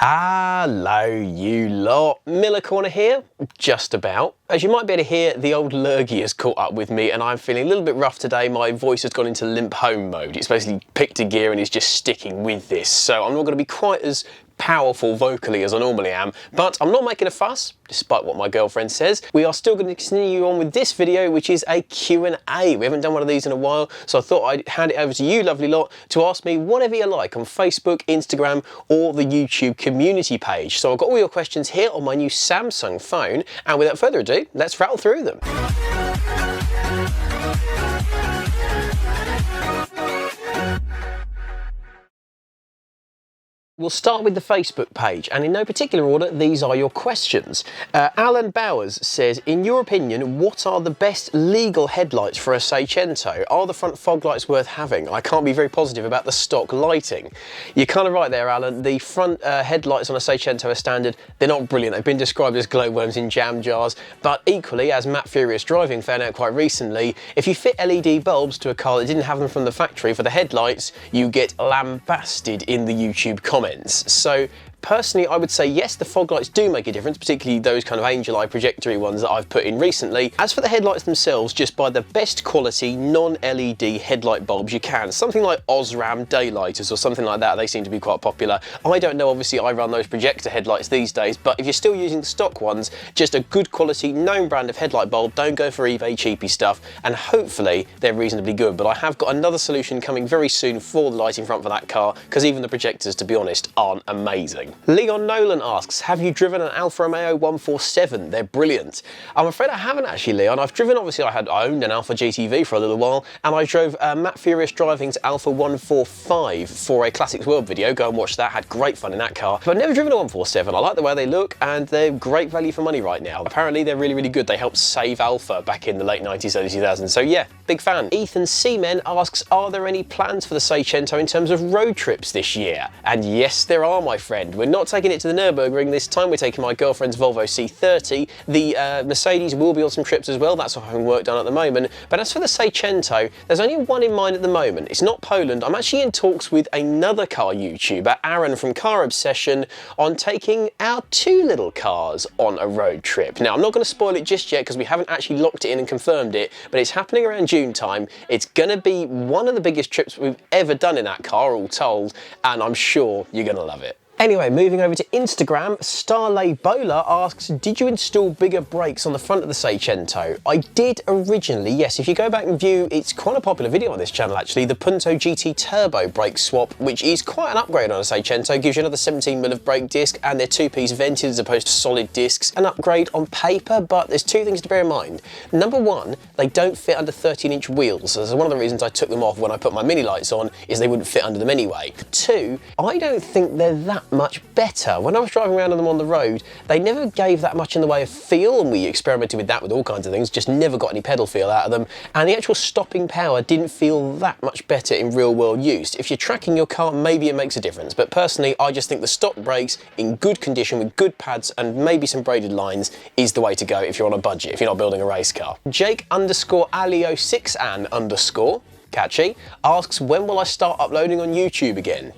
Hello you lot, Miller Corner here, just about. As you might be able to hear, the old lurgy has caught up with me and I'm feeling a little bit rough today. My voice has gone into limp home mode. It's basically picked a gear and is just sticking with this. So I'm not going to be quite as powerful vocally as I normally am, but I'm not making a fuss, despite what my girlfriend says. We are still going to continue on with this video, which is a Q&A. We haven't done one of these in a while, so I thought I'd hand it over to you lovely lot to ask me whatever you like on Facebook, Instagram, or the YouTube community page. So I've got all your questions here on my new Samsung phone, and without further ado, let's rattle through them. We'll start with the Facebook page, and in no particular order, these are your questions. Alan Bowers says, in your opinion, what are the best legal headlights for a Seicento? Are the front fog lights worth having? I can't be very positive about the stock lighting. You're kind of right there, Alan. The front headlights on a Seicento are standard. They're not brilliant. They've been described as glowworms in jam jars, but equally, as Matt Furious Driving found out quite recently, if you fit LED bulbs to a car that didn't have them from the factory for the headlights, you get lambasted in the YouTube comments. So personally, I would say yes, the fog lights do make a difference, particularly those kind of angel eye projectory ones that I've put in recently. As for the headlights themselves, just buy the best quality non-LED headlight bulbs you can. Something like Osram daylighters or something like that. They seem to be quite popular. I don't know, obviously I run those projector headlights these days, but if you're still using the stock ones, just a good quality known brand of headlight bulb. Don't go for eBay cheapy stuff, and hopefully they're reasonably good. But I have got another solution coming very soon for the lighting front for that car, because even the projectors, to be honest, aren't amazing. Leon Nolan asks, have you driven an Alfa Romeo 147? They're brilliant. I'm afraid I haven't actually, Leon. I've driven, obviously I owned an Alfa GTV for a little while, and I drove Matt Furious Driving's Alfa 145 for a Classics World video. Go and watch that, had great fun in that car. But I've never driven a 147. I like the way they look, and they're great value for money right now. Apparently they're really, really good. They helped save Alfa back in the late 90s, early 2000s. So yeah, big fan. Ethan Seaman asks, are there any plans for the Seicento in terms of road trips this year? And yes, there are, my friend. We're not taking it to the Nürburgring this time. We're taking my girlfriend's Volvo C30. The Mercedes will be on some trips as well. That's what I'm having work done at the moment. But as for the Seicento, there's only one in mind at the moment. It's not Poland. I'm actually in talks with another car YouTuber, Aaron from Car Obsession, on taking our two little cars on a road trip. Now, I'm not going to spoil it just yet because we haven't actually locked it in and confirmed it, but it's happening around June time. It's going to be one of the biggest trips we've ever done in that car, all told, and I'm sure you're going to love it. Anyway, moving over to Instagram, Starlay Bowler asks, did you install bigger brakes on the front of the Seicento? I did originally, yes. If you go back and view, it's quite a popular video on this channel actually, the Punto GT Turbo brake swap, which is quite an upgrade on a Seicento, gives you another 17mm of brake disc, and they're two-piece vented as opposed to solid discs. An upgrade on paper, but there's two things to bear in mind. Number one, they don't fit under 13-inch wheels, so that's one of the reasons I took them off when I put my mini lights on, is they wouldn't fit under them anyway. Two, I don't think they're that much better. When I was driving around on them on the road, they never gave that much in the way of feel, and we experimented with that with all kinds of things, just never got any pedal feel out of them, and the actual stopping power didn't feel that much better in real world use. If you're tracking your car, maybe it makes a difference, but personally I just think the stock brakes in good condition with good pads and maybe some braided lines is the way to go if you're on a budget, if you're not building a race car. Jake_Alio6an_ catchy, asks, when will I start uploading on YouTube again?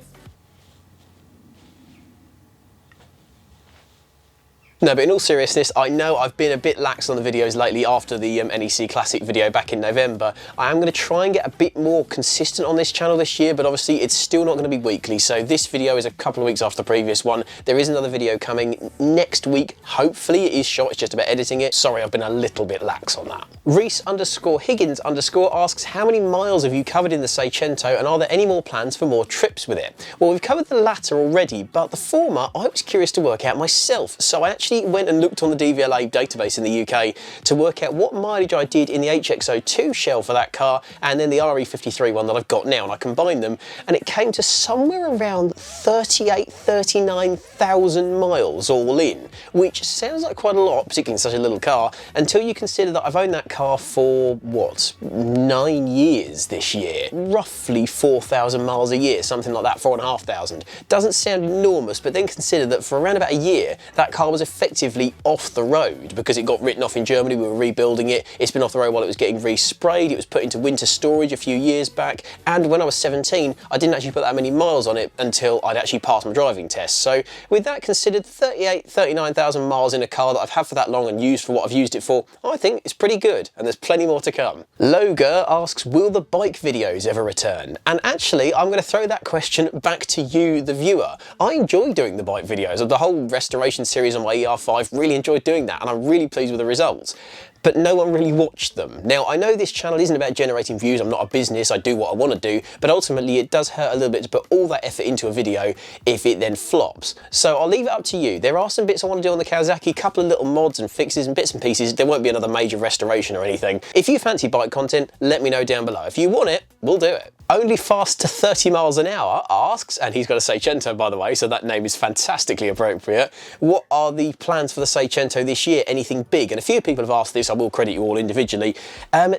No, but in all seriousness, I know I've been a bit lax on the videos lately after the NEC Classic video back in November. I am going to try and get a bit more consistent on this channel this year, but obviously it's still not going to be weekly, so this video is a couple of weeks after the previous one. There is another video coming next week. Hopefully it is shot, it's just about editing it. Sorry, I've been a little bit lax on that. Reese_Higgins_ asks, how many miles have you covered in the Seicento, and are there any more plans for more trips with it? Well, we've covered the latter already, but the former I was curious to work out myself, so I actually went and looked on the DVLA database in the UK to work out what mileage I did in the HX02 shell for that car and then the RE53 one that I've got now, and I combined them and it came to somewhere around 39,000 miles all in, which sounds like quite a lot, particularly in such a little car, until you consider that I've owned that car for, what, 9 years this year. Roughly 4,000 miles a year, something like that, 4,500. Doesn't sound enormous, but then consider that for around about a year, that car was effectively effectively off the road because it got written off in Germany. We were rebuilding it. It's been off the road while it was getting resprayed. It was put into winter storage a few years back. And when I was 17, I didn't actually put that many miles on it until I'd actually passed my driving test. So with that considered, 39,000 miles in a car that I've had for that long and used for what I've used it for, I think it's pretty good, and there's plenty more to come. Loga asks, will the bike videos ever return? And actually, I'm going to throw that question back to you, the viewer. I enjoy doing the bike videos. Of the whole restoration series on my ER5, really enjoyed doing that, and I'm really pleased with the results. But no one really watched them. Now, I know this channel isn't about generating views, I'm not a business, I do what I want to do, but ultimately it does hurt a little bit to put all that effort into a video if it then flops. So I'll leave it up to you. There are some bits I want to do on the Kawasaki, a couple of little mods and fixes and bits and pieces. There won't be another major restoration or anything. If you fancy bike content, let me know down below. If you want it, we'll do it. Only Fast to 30 miles an hour asks, and he's got a Seicento by the way, so that name is fantastically appropriate, what are the plans for the Seicento this year? Anything big? And a few people have asked this, I will credit you all individually.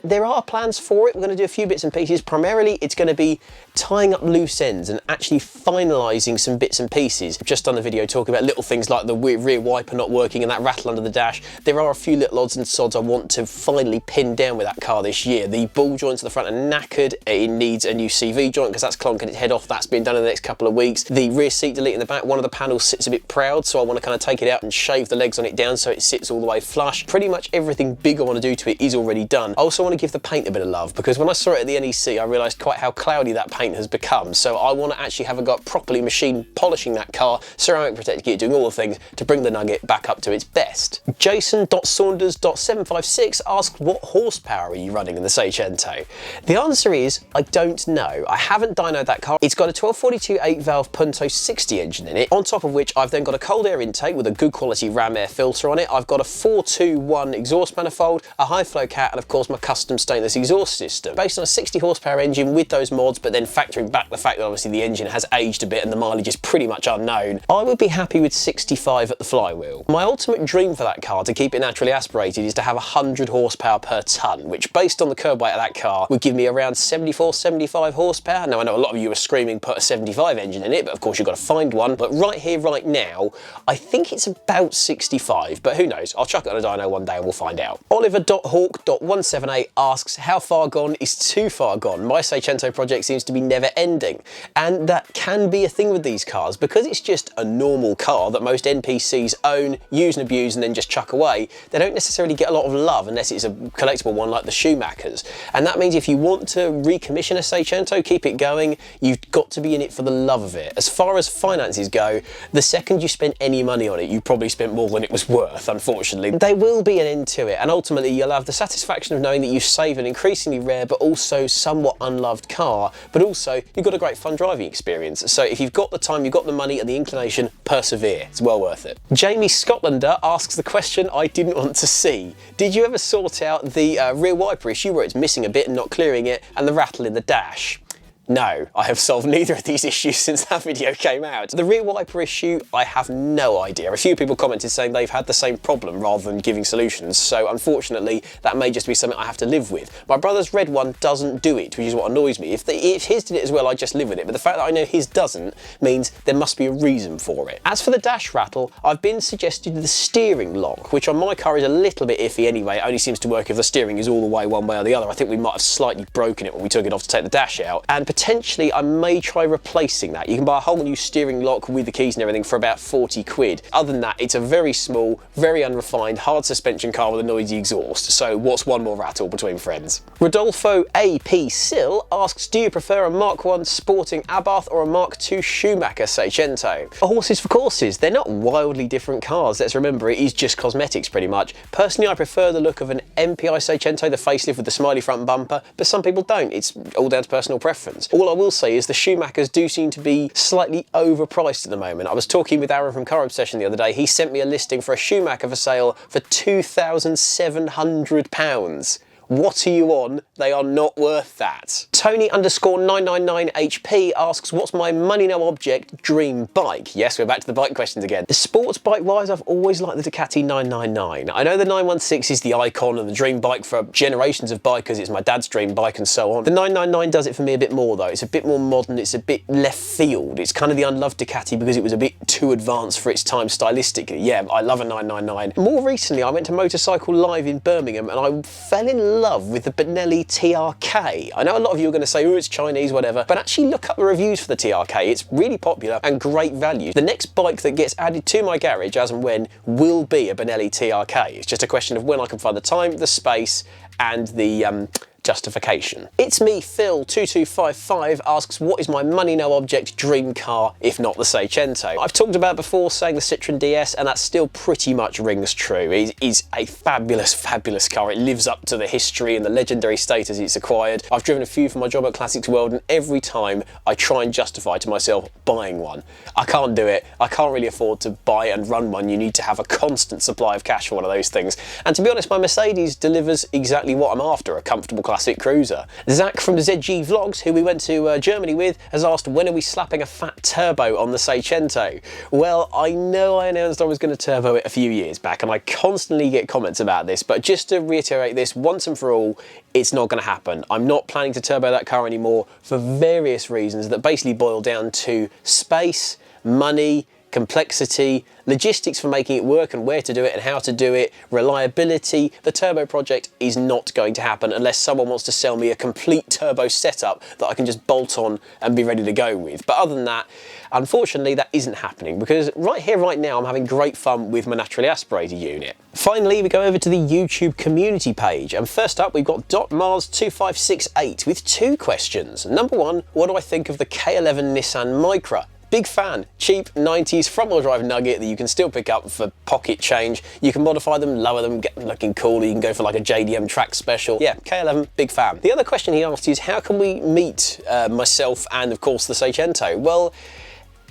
There are plans for it. We're going to do a few bits and pieces. Primarily, it's going to be tying up loose ends and actually finalising some bits and pieces. I've just done a video talking about little things like the rear wiper not working and that rattle under the dash. There are a few little odds and sods I want to finally pin down with that car this year. The ball joints at the front are knackered. It needs a new CV joint because that's clonking its head off. That's been done in the next couple of weeks. The rear seat delete in the back, one of the panels sits a bit proud, so I want to kind of take it out and shave the legs on it down so it sits all the way flush. Pretty much everything big I want to do to it is already done. I also want to give the paint a bit of love because when I saw it at the NEC, I realised quite how cloudy that paint has become. So I want to actually have a go at properly machine polishing that car, ceramic protecting it, doing all the things to bring the Nugget back up to its best. Jason.Saunders.756 asks, what horsepower are you running in the Seicento? The answer is, I don't know. I haven't dynoed that car. It's got a 1242 8-valve Punto 60 engine in it, on top of which I've then got a cold air intake with a good quality ram air filter on it. I've got a 421 exhaust manifold, a high flow cat, and of course my custom stainless exhaust system. Based on a 60 horsepower engine with those mods, but then factoring back the fact that obviously the engine has aged a bit and the mileage is pretty much unknown, I would be happy with 65 at the flywheel. My ultimate dream for that car, to keep it naturally aspirated, is to have 100 horsepower per tonne, which based on the curb weight of that car would give me around 74, 75 horsepower. Now I know a lot of you are screaming put a 75 engine in it, but of course you've got to find one. But right here, right now, I think it's about 65, but who knows? I'll chuck it on a dyno one day and we'll find out. Oliver.Hawk.178 asks, how far gone is too far gone? My Seicento project seems to be never ending. And that can be a thing with these cars because it's just a normal car that most NPCs own, use and abuse and then just chuck away. They don't necessarily get a lot of love unless it's a collectible one like the Schumachers. And that means if you want to recommission a Seicento, keep it going, you've got to be in it for the love of it. As far as finances go, the second you spend any money on it, you probably spent more than it was worth, unfortunately. There will be an end to it, and ultimately you'll have the satisfaction of knowing that you've saved an increasingly rare but also somewhat unloved car, but also you've got a great fun driving experience. So if you've got the time, you've got the money and the inclination, persevere. It's well worth it. Jamie Scotlander asks the question I didn't want to see. Did you ever sort out the rear wiper issue where it's missing a bit and not clearing it, and the rattle in the dash? No, I have solved neither of these issues since that video came out. The rear wiper issue, I have no idea. A few people commented saying they've had the same problem rather than giving solutions, so unfortunately that may just be something I have to live with. My brother's red one doesn't do it, which is what annoys me. If his did it as well, I just live with it, but the fact that I know his doesn't means there must be a reason for it. As for the dash rattle, I've been suggested the steering lock, which on my car is a little bit iffy anyway. It only seems to work if the steering is all the way one way or the other. I think we might have slightly broken it when we took it off to take the dash out, and potentially I may try replacing that. You can buy a whole new steering lock with the keys and everything for about 40 quid. Other than that, it's a very small, very unrefined, hard suspension car with a noisy exhaust. So what's one more rattle between friends? Rodolfo A.P. Sill asks, do you prefer a Mark 1 sporting Abarth or a Mark 2 Schumacher Seicento? Horses for courses. They're not wildly different cars. Let's remember, it is just cosmetics pretty much. Personally, I prefer the look of an MPI Seicento, the facelift with the smiley front bumper, but some people don't. It's all down to personal preference. All I will say is the Schumachers do seem to be slightly overpriced at the moment. I was talking with Aaron from Car Obsession the other day. He sent me a listing for a Schumacher for sale for £2,700. What are you on? They are not worth that. Tony_999HP asks, what's my money no object dream bike? Yes, we're back to the bike questions again. The sports bike wise, I've always liked the Ducati 999. I know the 916 is the icon and the dream bike for generations of bikers. It's my dad's dream bike and so on. The 999 does it for me a bit more though. It's a bit more modern, it's a bit left field. It's kind of the unloved Ducati because it was a bit too advanced for its time stylistically. Yeah, I love a 999. More recently, I went to Motorcycle Live in Birmingham and I fell in love with the Benelli TRK. I know a lot of you are going to say, oh, it's Chinese, whatever, but actually look up the reviews for the TRK. It's really popular and great value. The next bike that gets added to my garage as and when will be a Benelli TRK. It's just a question of when I can find the time, the space, and the justification. It's me, Phil2255 asks, what is my money no object dream car if not the Seicento? I've talked about before saying the Citroen DS and that still pretty much rings true. It is a fabulous, fabulous car. It lives up to the history and the legendary status it's acquired. I've driven a few for my job at Classics World and every time I try and justify to myself buying one. I can't do it. I can't really afford to buy and run one. You need to have a constant supply of cash for one of those things. And to be honest, my Mercedes delivers exactly what I'm after, a comfortable classic cruiser. Zach from ZG Vlogs, who we went to Germany with, has asked, when are we slapping a fat turbo on the Seicento? Well, I know I announced I was going to turbo it a few years back and I constantly get comments about this, but just to reiterate this once and for all, it's not going to happen. I'm not planning to turbo that car anymore for various reasons that basically boil down to space, money, complexity, logistics for making it work and where to do it and how to do it, reliability. The turbo project is not going to happen unless someone wants to sell me a complete turbo setup that I can just bolt on and be ready to go with. But other than that, unfortunately, that isn't happening because right here, right now, I'm having great fun with my naturally aspirated unit. Finally, we go over to the YouTube community page. And first up, we've got .mars2568 with 2 questions. Number 1, what do I think of the K11 Nissan Micra? Big fan, cheap 90s front-wheel drive nugget that you can still pick up for pocket change. You can modify them, lower them, get them looking cool. You can go for like a JDM track special. Yeah, K11, big fan. The other question he asked is, how can we meet myself and of course the Seicento? Well,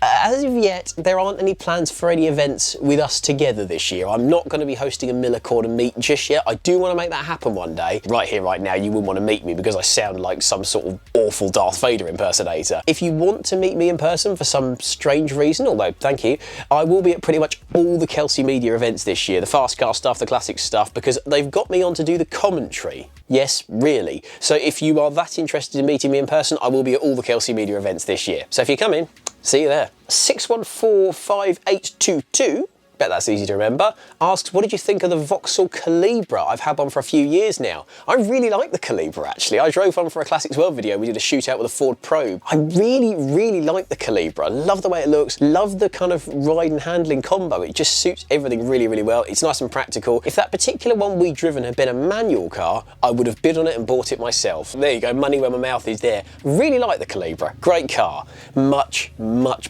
as of yet, there aren't any plans for any events with us together this year. I'm not going to be hosting a Miller Corner meet just yet. I do want to make that happen one day. Right here, right now, you wouldn't want to meet me because I sound like some sort of awful Darth Vader impersonator. If you want to meet me in person for some strange reason, although thank you, I will be at pretty much all the Kelsey Media events this year, the fast car stuff, the classic stuff, because they've got me on to do the commentary. Yes, really. So if you are that interested in meeting me in person, I will be at all the Kelsey Media events this year. So if you come in, see you there. 6145822, bet that's easy to remember, asks, what did you think of the Vauxhall Calibra? I've had one for a few years now. I really like the Calibra actually. I drove one for a Classics World video. We did a shootout with a Ford Probe. I really like the Calibra. I love the way it looks, love the kind of ride and handling combo. It just suits everything really well. It's nice and practical. If that particular one we'd driven had been a manual car, I would have bid on it and bought it myself. There you go, money where my mouth is there. Really like the Calibra, great car. Much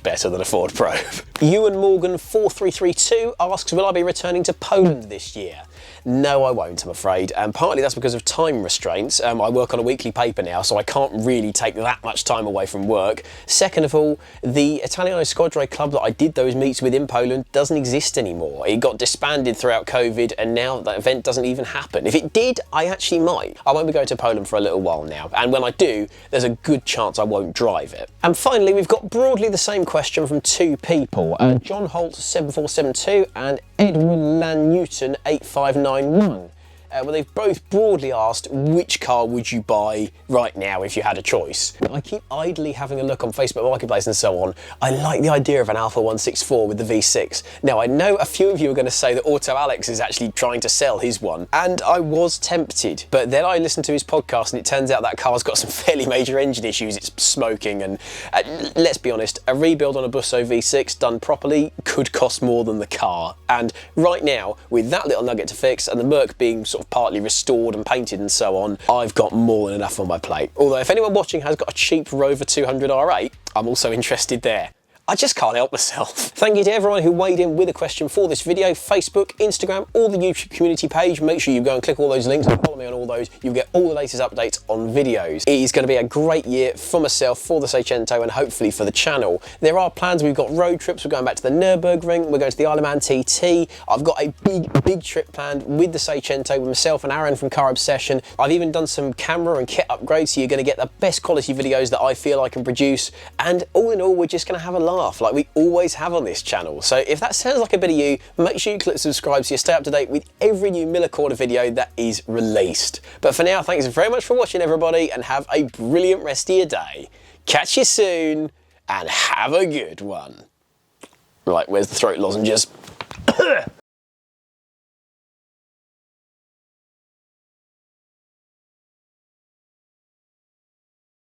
better than a Ford Probe. Ewan Morgan 4332 asks, will I be returning to Poland this year? No, I won't, I'm afraid, and partly that's because of time restraints. I work on a weekly paper now, so I can't really take that much time away from work. Second of all, the Italiano Squadre club that I did those meets with in Poland doesn't exist anymore. It got disbanded throughout COVID, and now that event doesn't even happen. If it did, I actually might. I won't be going to Poland for a little while now, and when I do, there's a good chance I won't drive it. And finally, we've got broadly the same question from 2 people, John Holt 7472 and Edwin Lan-Newton 8591. Well, they've both broadly asked, which car would you buy right now if you had a choice? I keep idly having a look on Facebook Marketplace and so on. I like the idea of an Alfa 164 with the V6. Now, I know a few of you are going to say that Auto Alex is actually trying to sell his one, and I was tempted, but then I listened to his podcast and it turns out that car's got some fairly major engine issues. It's smoking, and let's be honest, a rebuild on a Busso V6 done properly could cost more than the car. And right now, with that little nugget to fix and the Merc being sort of partly restored and painted and so on, I've got more than enough on my plate. Although if anyone watching has got a cheap Rover 200 R8, I'm also interested there. I just can't help myself. Thank you to everyone who weighed in with a question for this video. Facebook, Instagram, or the YouTube community page. Make sure you go and click all those links and follow me on all those. You'll get all the latest updates on videos. It is going to be a great year for myself, for the Seicento, and hopefully for the channel. There are plans. We've got road trips. We're going back to the Nürburgring. We're going to the Isle of Man TT. I've got a big trip planned with the Seicento with myself and Aaron from Car Obsession. I've even done some camera and kit upgrades, so you're going to get the best quality videos that I feel I can produce. And all in all, we're just going to have a laugh like we always have on this channel. So if that sounds like a bit of you, make sure you click subscribe so you stay up to date with every new Miller Corner video that is released. But for now, thanks very much for watching, everybody, and have a brilliant rest of your day. Catch you soon, and have a good one. Right, where's the throat lozenges?